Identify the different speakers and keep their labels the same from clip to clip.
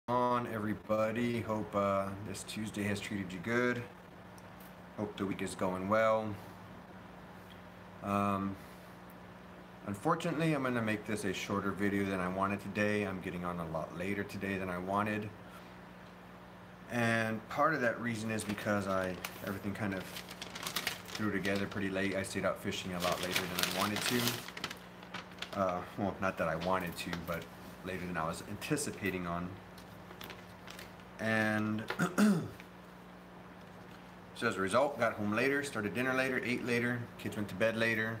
Speaker 1: On everybody? Hope this Tuesday has treated you good. Hope the week is going well. Um, Unfortunately, I'm going to make this a shorter video than I wanted today. I'm getting on a lot later today than I wanted. And part of that reason is because everything kind of threw together pretty late. I stayed out fishing a lot later than I wanted to. Well, not that I wanted to, but later than I was anticipating on. And so as a result, got home later, started dinner later, ate later, kids went to bed later,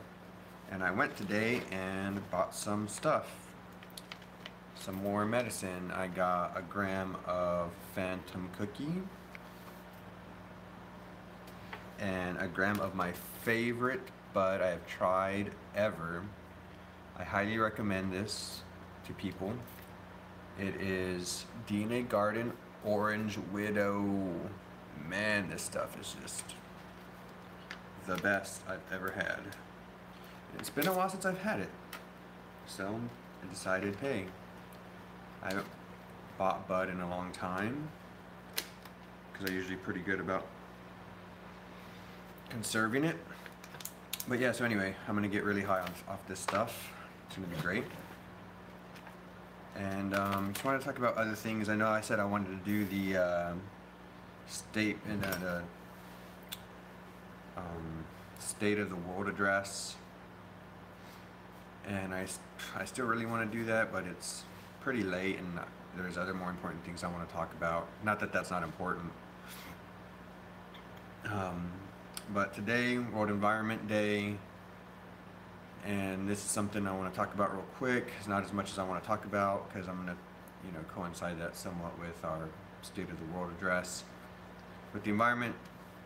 Speaker 1: and I went today and bought some stuff. Some more medicine. I got a gram of Phantom cookie and a gram of my favorite bud I have tried ever. I highly recommend this to people. It is DNA Garden Orange Widow. Man, this stuff is just the best I've ever had. It's been a while since I've had it, so I decided, hey, I haven't bought bud in a long time because I'm usually pretty good about conserving it. But yeah, so anyway, I'm gonna get really high off this stuff. It's gonna be great. And just wanted to talk about other things. I know I said I wanted to do the state of the world address, and I still really want to do that, but it's pretty late, and there's other more important things I want to talk about. Not that that's not important. But today, World Environment Day, and this is something I want to talk about real quick. It's not as much as I want to talk about because I'm going to, coincide that somewhat with our State of the World address. With the environment,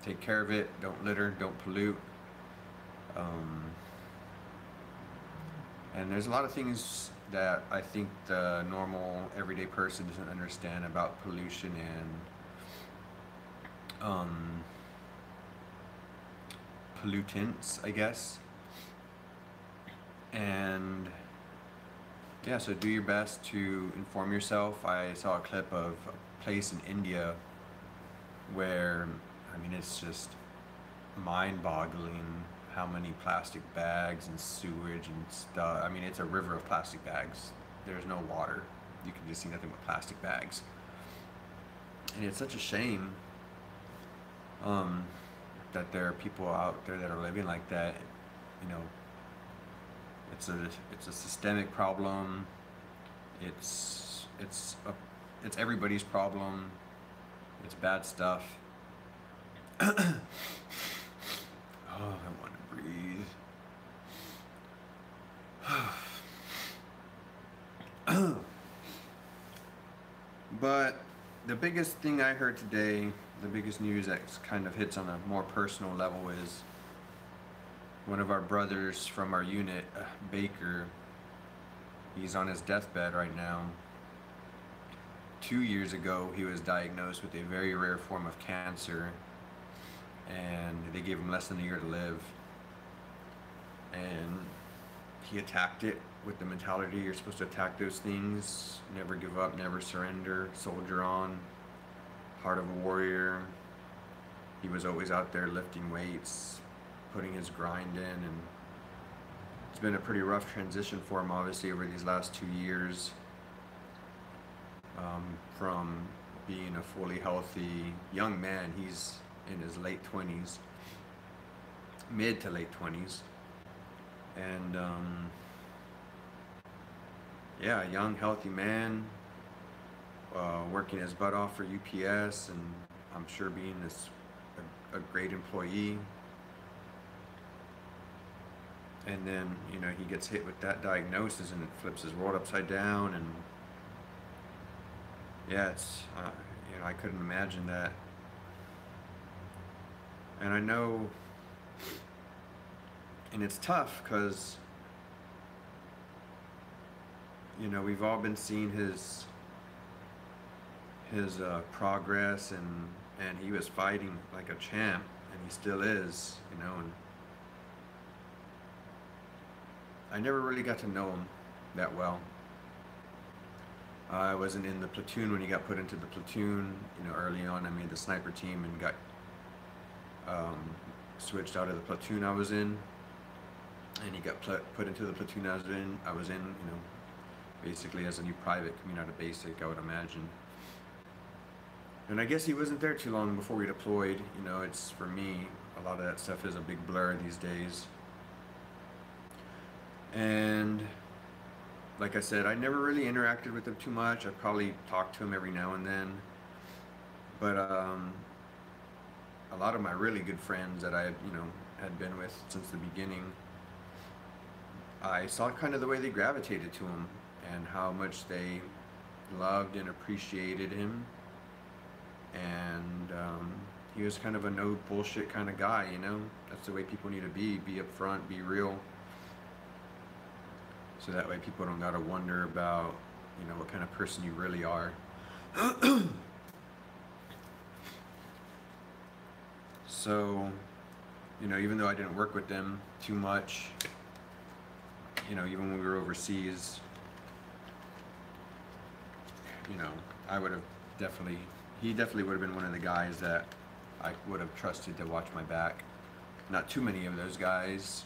Speaker 1: take care of it. Don't litter. Don't pollute. And there's a lot of things that I think the normal, everyday person doesn't understand about pollution and pollutants, I guess. And yeah, so do your best to inform yourself. I saw a clip of a place in India where, it's just mind-boggling how many plastic bags and sewage and stuff. It's a river of plastic bags. There's no water. You can just see nothing but plastic bags. And it's such a shame that there are people out there that are living like that. It's a systemic problem. It's everybody's problem. It's bad stuff. Oh, I want to breathe. But the biggest thing I heard today, the biggest news that kind of hits on a more personal level, is one of our brothers from our unit, Baker. He's on his deathbed right now. 2 years ago, he was diagnosed with a very rare form of cancer, and they gave him less than a year to live. And he attacked it with the mentality you're supposed to attack those things. Never give up, never surrender, soldier on, heart of a warrior. He was always out there lifting weights, putting his grind in, and it's been a pretty rough transition for him, obviously, over these last 2 years. From being a fully healthy young man, he's in his late 20s, mid to late 20s, and yeah, a young healthy man, working his butt off for UPS, and I'm sure being a great employee. And then he gets hit with that diagnosis, and it flips his world upside down. And yeah, it's I couldn't imagine that. And I know, and it's tough because we've all been seeing his progress, and he was fighting like a champ, and he still is, and I never really got to know him that well. I wasn't in the platoon when he got put into the platoon. You know, early on I made the sniper team and got um, switched out of the platoon I was in, and he got put into the platoon I was in, you know, basically as a new private coming out of basic, I would imagine. And I guess he wasn't there too long before we deployed. You know, it's, for me, a lot of that stuff is a big blur these days. And like I said, I never really interacted with him too much. I probably talked to him every now and then. But a lot of my really good friends that I had, you know, had been with since the beginning, I saw kind of the way they gravitated to him and how much they loved and appreciated him. And he was kind of a no bullshit kind of guy, you know. That's the way people need to be upfront, be real. So that way people don't gotta wonder about, you know, what kind of person you really are. So, you know, even though I didn't work with them too much, you know, even when we were overseas, you know, I would have definitely, he definitely would have been one of the guys that I would have trusted to watch my back. Not too many of those guys.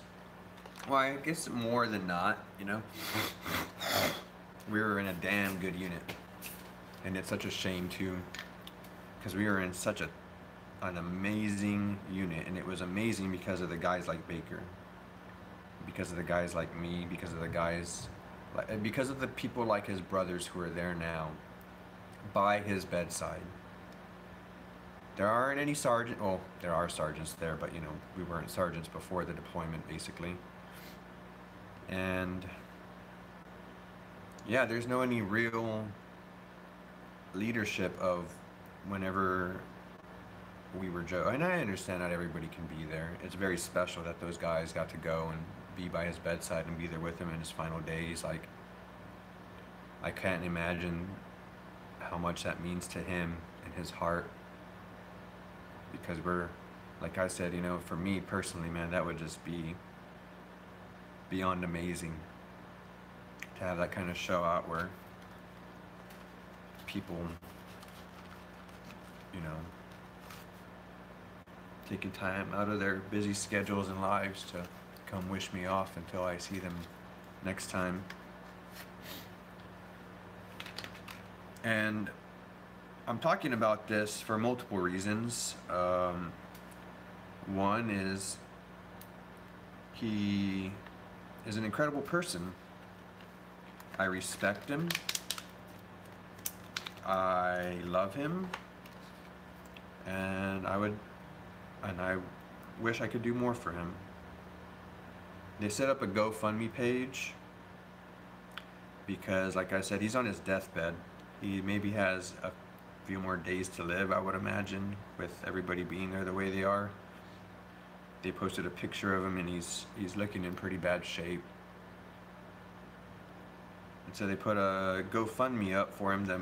Speaker 1: Well, I guess more than not, you know. We were in a damn good unit. And it's such a shame too, because we were in such an amazing unit, and it was amazing because of the guys like Baker, because of the guys like me, because of the guys, because of the people like his brothers who are there now, by his bedside. There aren't any sergeant, well, there are sergeants there, but you know, we weren't sergeants before the deployment, basically. And yeah, there's no any real leadership of whenever we were and I understand not everybody can be there. It's very special that those guys got to go and be by his bedside and be there with him in his final days. Like, I can't imagine how much that means to him and his heart, because we're, like I said, you know, for me personally, man, that would just be beyond amazing to have that kind of show out where people, you know, taking time out of their busy schedules and lives to come wish me off until I see them next time. And I'm talking about this for multiple reasons. One is he is an incredible person. I respect him. I love him. And I wish I could do more for him. They set up a GoFundMe page because, like I said, he's on his deathbed. He maybe has a few more days to live, I would imagine, with everybody being there the way they are. They posted a picture of him, and he's looking in pretty bad shape. And so they put a GoFundMe up for him to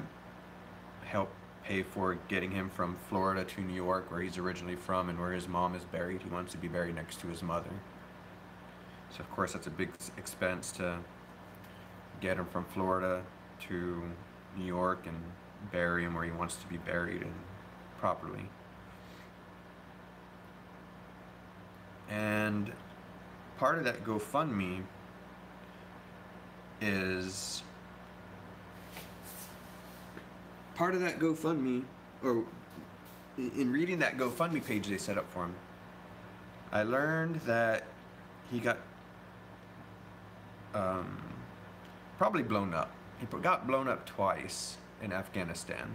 Speaker 1: help pay for getting him from Florida to New York, where he's originally from and where his mom is buried. He wants to be buried next to his mother. So of course that's a big expense to get him from Florida to New York and bury him where he wants to be buried and properly. And part of that GoFundMe is or in reading that GoFundMe page they set up for him, I learned that he got probably blown up. He got blown up twice in Afghanistan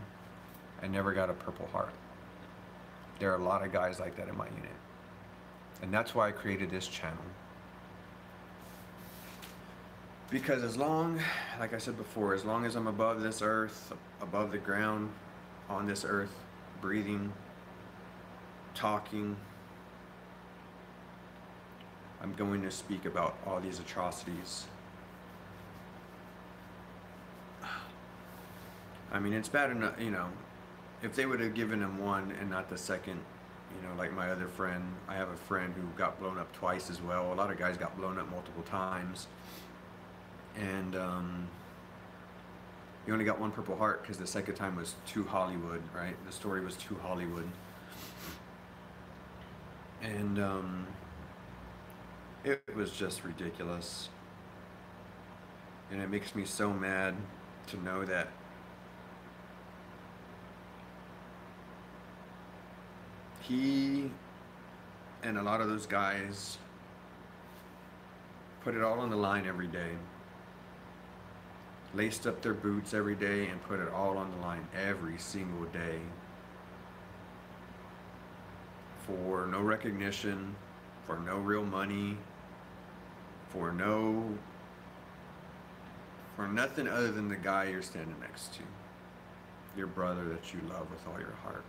Speaker 1: and never got a Purple Heart. There are a lot of guys like that in my unit. And that's why I created this channel. Because as long, like I said before, as long as I'm above this earth, above the ground, on this earth, breathing, talking, I'm going to speak about all these atrocities. I mean, it's bad enough, you know, if they would have given him one and not the second, you know, like my other friend. I have a friend who got blown up twice as well. A lot of guys got blown up multiple times. And He only got one Purple Heart because the second time was too Hollywood, right? The story was too Hollywood. And it was just ridiculous. And it makes me so mad to know that he and a lot of those guys put it all on the line every day. Laced up their boots every day and put it all on the line every single day. For no recognition, for no real money, for nothing other than the guy you're standing next to. Your brother that you love with all your heart.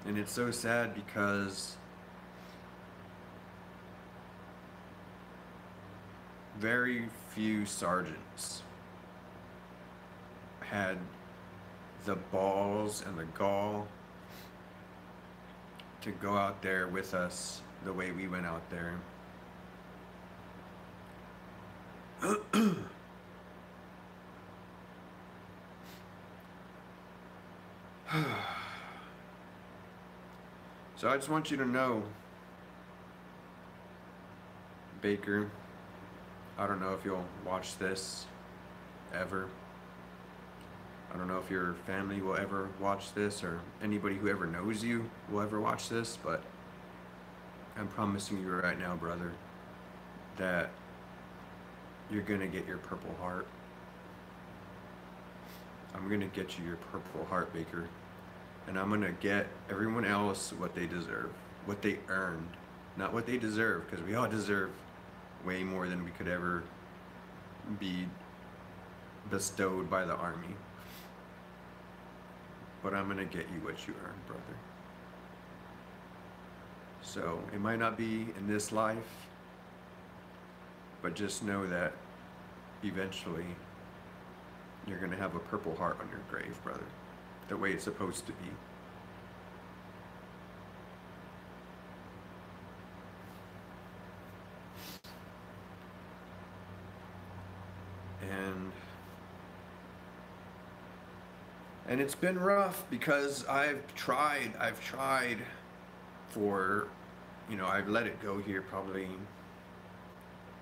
Speaker 1: And it's so sad because very few sergeants had the balls and the gall to go out there with us the way we went out there. So I just want you to know, Baker, I don't know if you'll watch this ever. I don't know if your family will ever watch this or anybody who ever knows you will ever watch this, but I'm promising you right now, brother, that you're gonna get your Purple Heart. I'm gonna get you your Purple Heart, Baker. And I'm gonna get everyone else what they deserve, what they earned, not what they deserve, because we all deserve way more than we could ever be bestowed by the Army. But I'm gonna get you what you earned, brother. So it might not be in this life, but just know that eventually you're gonna have a Purple Heart on your grave, brother. The way it's supposed to be. And it's been rough because I've tried for, you know, I've let it go here probably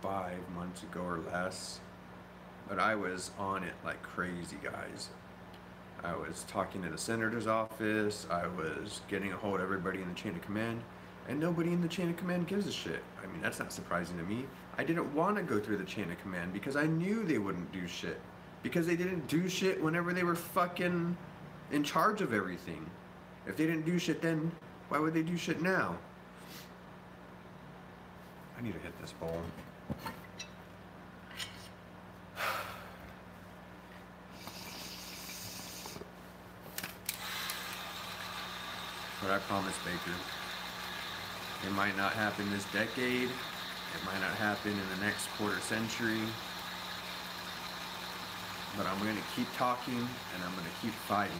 Speaker 1: 5 months ago or less, but I was on it like crazy, guys. I was talking to the senator's office, I was getting a hold of everybody in the chain of command, and nobody in the chain of command gives a shit. I mean, that's not surprising to me. I didn't want to go through the chain of command because I knew they wouldn't do shit. Because they didn't do shit whenever they were fucking in charge of everything. If they didn't do shit then, why would they do shit now? I need to hit this bowl. But I promise, Baker, it might not happen this decade, it might not happen in the next quarter century, but I'm going to keep talking and I'm going to keep fighting.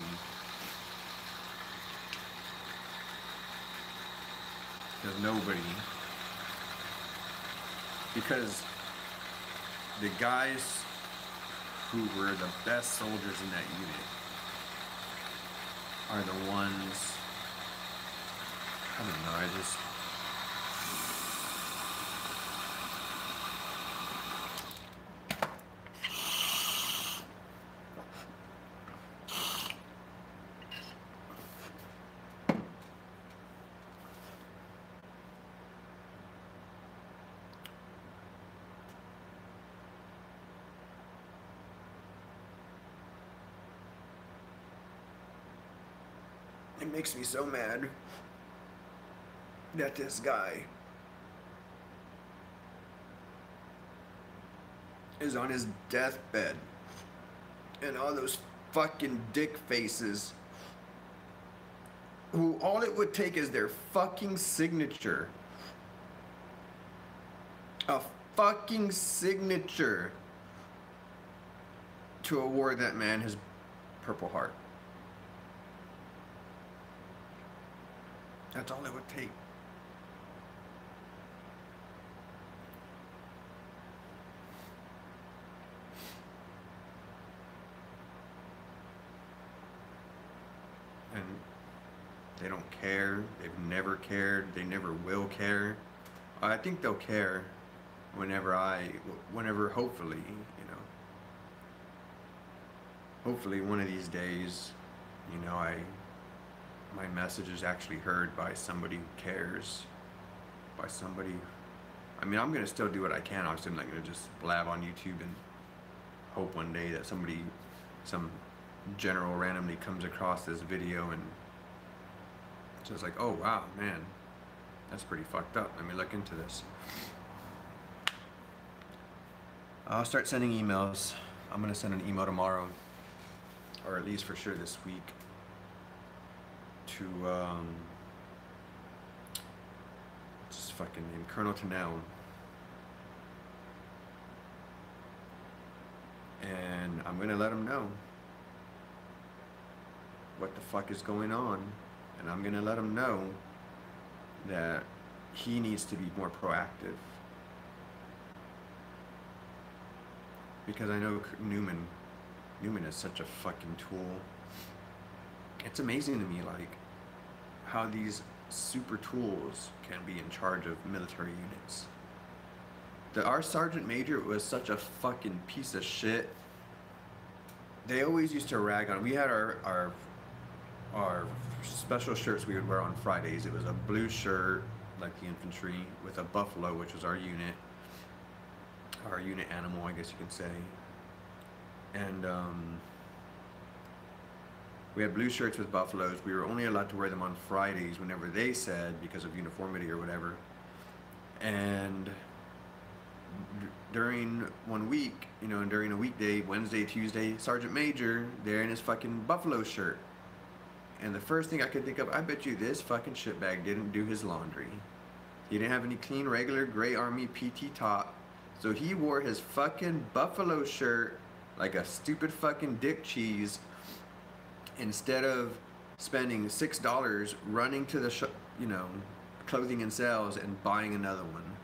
Speaker 1: Because the guys who were the best soldiers in that unit are the ones, I don't know, it makes me so mad that this guy is on his deathbed and all those fucking dick faces who all it would take is their fucking signature. A fucking signature to award that man his Purple Heart. That's all it would take. They don't care. They've never cared. They never will care. I think they'll care whenever hopefully, hopefully one of these days, my message is actually heard by somebody who cares, by somebody. I mean, I'm gonna still do what I can. I'm still not gonna just blab on YouTube and hope one day that some general randomly comes across this video and just like, oh wow, man, that's pretty fucked up. Let me look into this. I'll start sending emails. I'm gonna send an email tomorrow, or at least for sure this week, to just fucking name Colonel Tanel, and I'm gonna let him know what the fuck is going on, and I'm gonna let him know that he needs to be more proactive, because I know Newman is such a fucking tool. It's amazing to me, like, how these super tools can be in charge of military units. Our sergeant major was such a fucking piece of shit. They always used to rag on. We had our special shirts we would wear on Fridays. It was a blue shirt, like the infantry, with a buffalo, which was our unit animal, I guess you could say. And we had blue shirts with buffaloes. We were only allowed to wear them on Fridays whenever they said, because of uniformity or whatever. And during one week, during a weekday, Wednesday, Tuesday, Sergeant Major, they're in his fucking buffalo shirt. And the first thing I could think of, I bet you this fucking shitbag didn't do his laundry. He didn't have any clean, regular, gray Army PT top. So he wore his fucking buffalo shirt like a stupid fucking dick cheese, instead of spending $6 running to the clothing and sales and buying another one.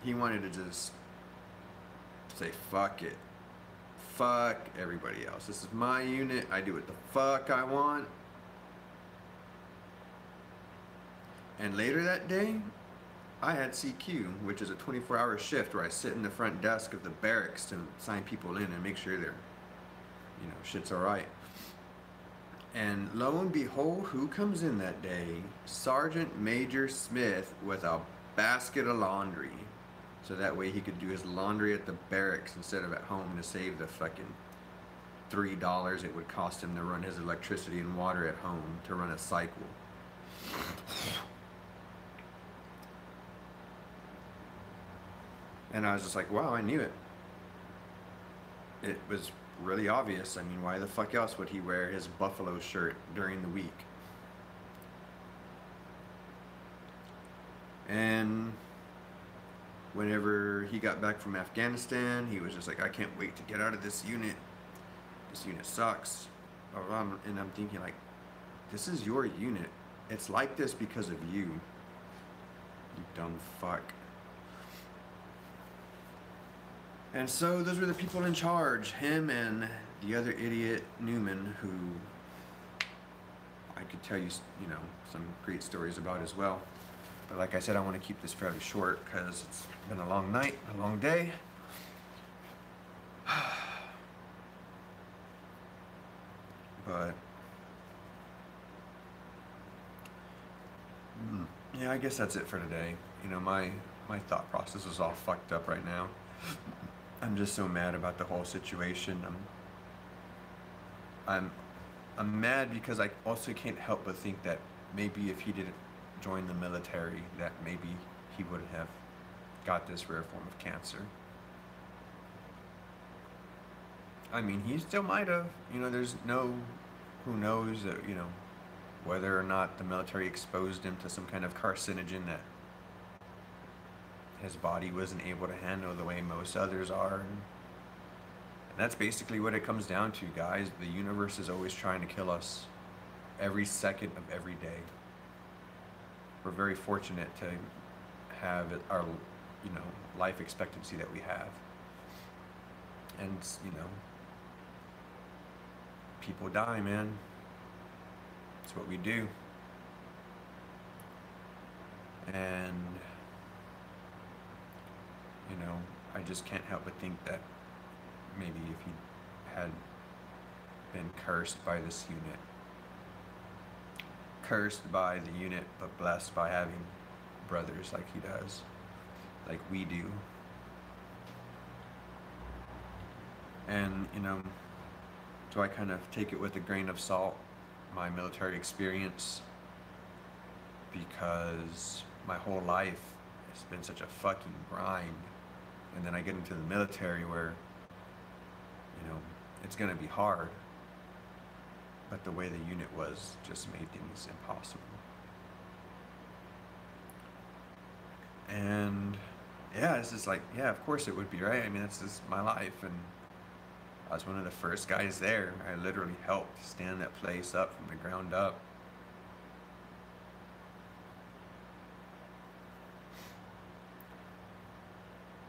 Speaker 1: He wanted to just say, fuck it. Fuck everybody else. This is my unit. I do what the fuck I want. And later that day, I had CQ, which is a 24-hour shift where I sit in the front desk of the barracks to sign people in and make sure they're, shit's alright. And lo and behold, who comes in that day? Sergeant Major Smith with a basket of laundry. So that way he could do his laundry at the barracks instead of at home, to save the fucking $3 it would cost him to run his electricity and water at home to run a cycle. And I was just like, wow, I knew it. It was really obvious. I mean, why the fuck else would he wear his buffalo shirt during the week? And whenever he got back from Afghanistan, he was just like, I can't wait to get out of this unit. This unit sucks. And I'm thinking, like, this is your unit. It's like this because of you. You dumb fuck. And so those were the people in charge, him and the other idiot Newman, who I could tell you, some great stories about as well. But like I said, I want to keep this fairly short because it's been a long night, a long day. But yeah, I guess that's it for today. My thought process is all fucked up right now. I'm just so mad about the whole situation. I'm mad because I also can't help but think that maybe if he didn't join the military, that maybe he would have got this rare form of cancer. I mean, he still might have. There's who knows that, whether or not the military exposed him to some kind of carcinogen that his body wasn't able to handle the way most others are. And that's basically what it comes down to, guys. The universe is always trying to kill us every second of every day. We're very fortunate to have our, life expectancy that we have. And, people die, man. It's what we do. And, you know, I just can't help but think that maybe if he had been cursed by this unit, cursed by the unit, but blessed by having brothers like he does, like we do. And, you know, so I kind of take it with a grain of salt, my military experience, because my whole life has been such a fucking grind. And then I get into the military where, you know, it's gonna be hard, but the way the unit was just made things impossible. And yeah, it's just like, yeah, of course it would be, right? I mean, that's just my life. And I was one of the first guys there. I literally helped stand that place up from the ground up.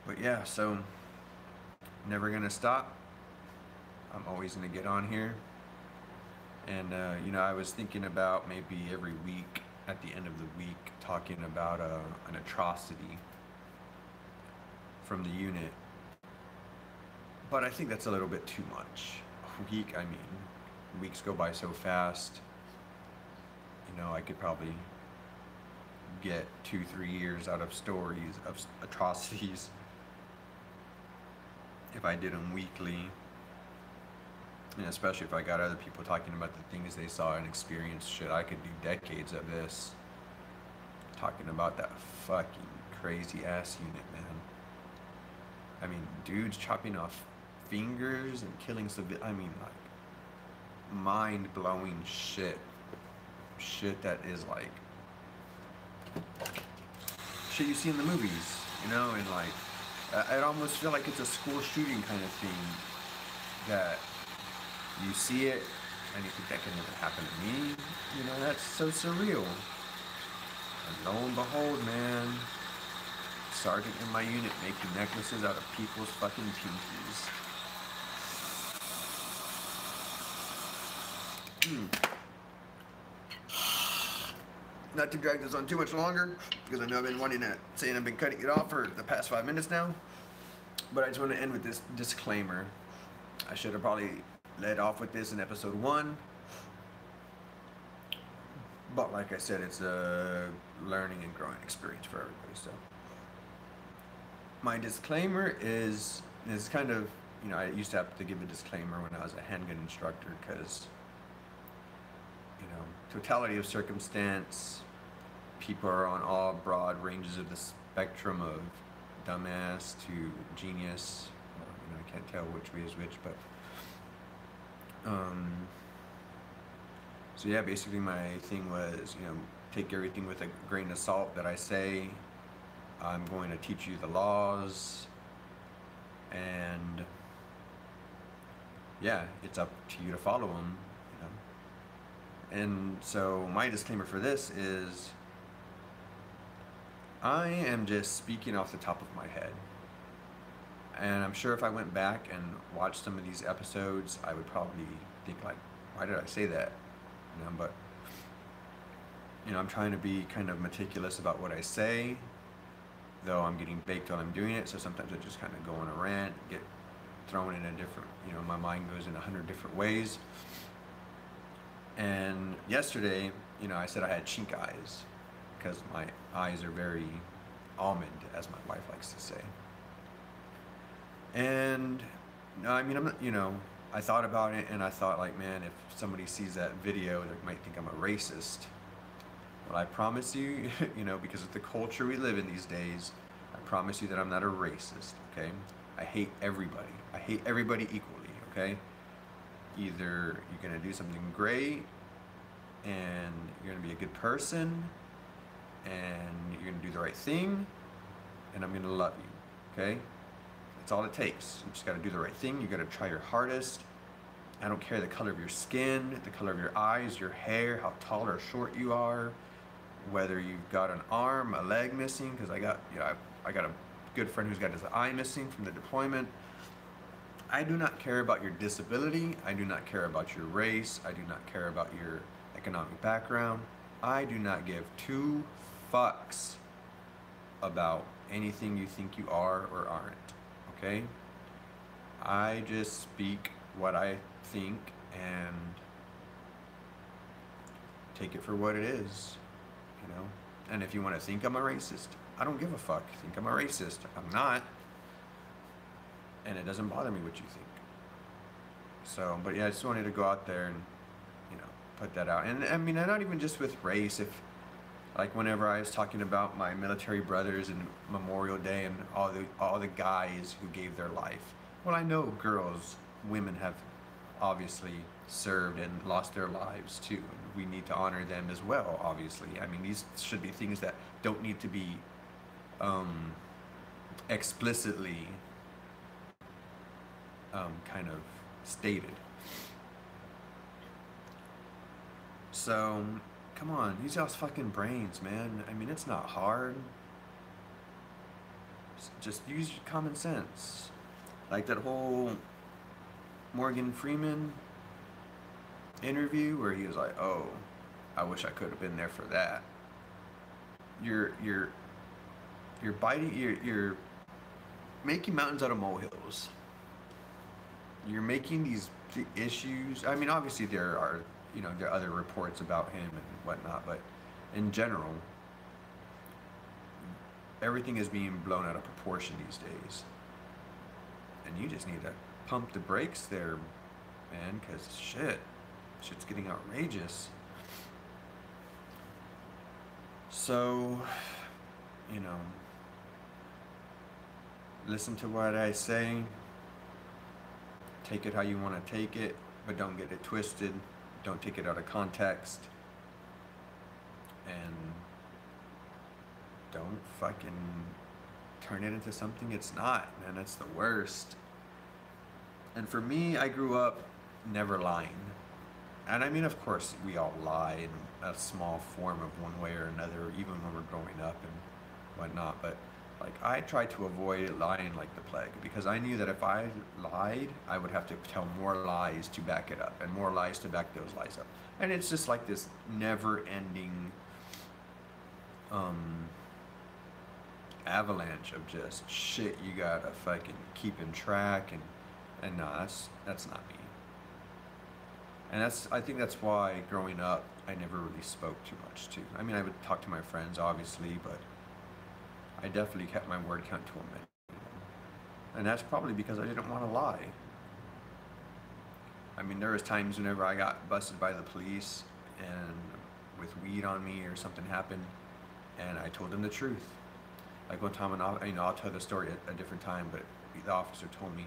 Speaker 1: But yeah, so never gonna stop. I'm always gonna get on here. And you know, I was thinking about maybe every week, at the end of the week, talking about an atrocity from the unit. But I think that's a little bit too much. A week, I mean, weeks go by so fast. You know, I could probably get 2-3 years out of stories of atrocities if I did them weekly. And especially if I got other people talking about the things they saw and experienced. Shit, I could do decades of this. Talking about that fucking crazy ass unit, man. I mean, dudes chopping off fingers and killing civilians. I mean, like, mind-blowing shit. Shit that is like shit you see in the movies, you know, and like, I almost feel like it's a school shooting kind of thing, that you see it and you think that can never happen to me. You know, that's so surreal. And lo and behold, man, sergeant in my unit making necklaces out of people's fucking pinkies. Not to drag this on too much longer, because I know I've been saying I've been cutting it off for the past 5 minutes now. But I just want to end with this disclaimer. I should have probably led off with this in episode 1. But like I said, it's a learning and growing experience for everybody. So my disclaimer is kind of, you know, I used to have to give a disclaimer when I was a handgun instructor, because, you know, totality of circumstance, people are on all broad ranges of the spectrum of dumbass to genius. You know, I can't tell which way is which, but so yeah, basically my thing was, you know, take everything with a grain of salt that I say. I'm going to teach you the laws, and yeah, it's up to you to follow them, you know. And so my disclaimer for this is, I am just speaking off the top of my head. And I'm sure if I went back and watched some of these episodes, I would probably think like, why did I say that? You know, but, you know, I'm trying to be kind of meticulous about what I say, though I'm getting baked while I'm doing it. So sometimes I just kind of go on a rant, get thrown in a different, you know, my mind goes in 100 different ways. And yesterday, you know, I said I had chink eyes, because my eyes are very almond, as my wife likes to say. And I mean, I'm not, you know, I thought about it, and I thought, like, man, if somebody sees that video, they might think I'm a racist. Well, I promise you, you know, because of the culture we live in these days, I promise you that I'm not a racist, okay? I hate everybody. I hate everybody equally, okay? Either you're gonna do something great, and you're gonna be a good person, and you're gonna do the right thing, and I'm gonna love you, okay? That's all it takes. You just gotta do the right thing. You gotta try your hardest. I don't care the color of your skin, the color of your eyes, your hair, how tall or short you are, whether you've got an arm, a leg missing, because I got a good friend who's got his eye missing from the deployment. I do not care about your disability. I do not care about your race. I do not care about your economic background. I do not give two fucks about anything you think you are or aren't, okay? I just speak what I think and take it for what it is, you know? And if you want to think I'm a racist, I don't give a fuck. Think I'm a racist. I'm not. And it doesn't bother me what you think. So, but yeah, I just wanted to go out there and, you know, put that out. And I mean, not even just with race. If, like, whenever I was talking about my military brothers and Memorial Day and all the guys who gave their life. Well, I know girls, women have obviously served and lost their lives too. And we need to honor them as well, obviously. I mean, these should be things that don't need to be explicitly kind of stated. So, come on, use y'all's fucking brains, man. I mean, it's not hard. Just use your common sense. Like that whole Morgan Freeman interview where he was like, "Oh, I wish I could have been there for that." You're you're making mountains out of molehills. You're making these issues. I mean, obviously there are, you know, there are other reports about him and whatnot, but in general, everything is being blown out of proportion these days. And you just need to pump the brakes there, man, because shit's getting outrageous. So, you know, listen to what I say. Take it how you want to take it, but don't get it twisted. Don't take it out of context. And don't fucking turn it into something it's not, man. That's the worst. And for me, I grew up never lying. And I mean, of course, we all lie in a small form of one way or another, even when we're growing up and whatnot. But like, I tried to avoid lying like the plague because I knew that if I lied, I would have to tell more lies to back it up and more lies to back those lies up. And it's just like this never-ending avalanche of just shit you gotta fucking keep in track, and no, that's not me. And I think that's why growing up I never really spoke too much too. I mean, I would talk to my friends obviously, but I definitely kept my word count to a minute. And that's probably because I didn't want to lie. I mean, there was times whenever I got busted by the police and with weed on me or something happened, and I told them the truth. Like one time, I'll tell the story at a different time, but the officer told me,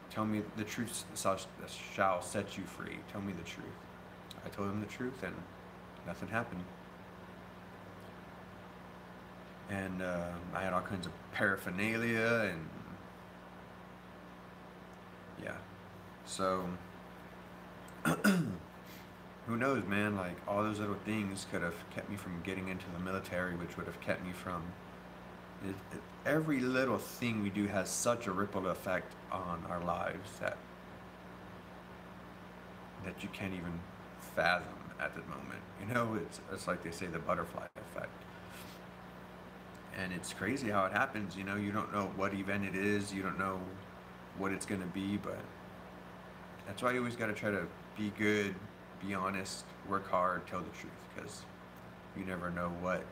Speaker 1: "Tell me the truth shall set you free. Tell me the truth." I told him the truth, and nothing happened. And I had all kinds of paraphernalia, and yeah. So, who knows, man? Like, all those little things could have kept me from getting into the military, which would have kept me from... every little thing we do has such a ripple effect on our lives that you can't even fathom at the moment. You know, it's like they say, the butterfly effect. And it's crazy how it happens. You know, you don't know what event it is, you don't know what it's gonna be, but that's why you always gotta try to be good, be honest, work hard, tell the truth, because you never know what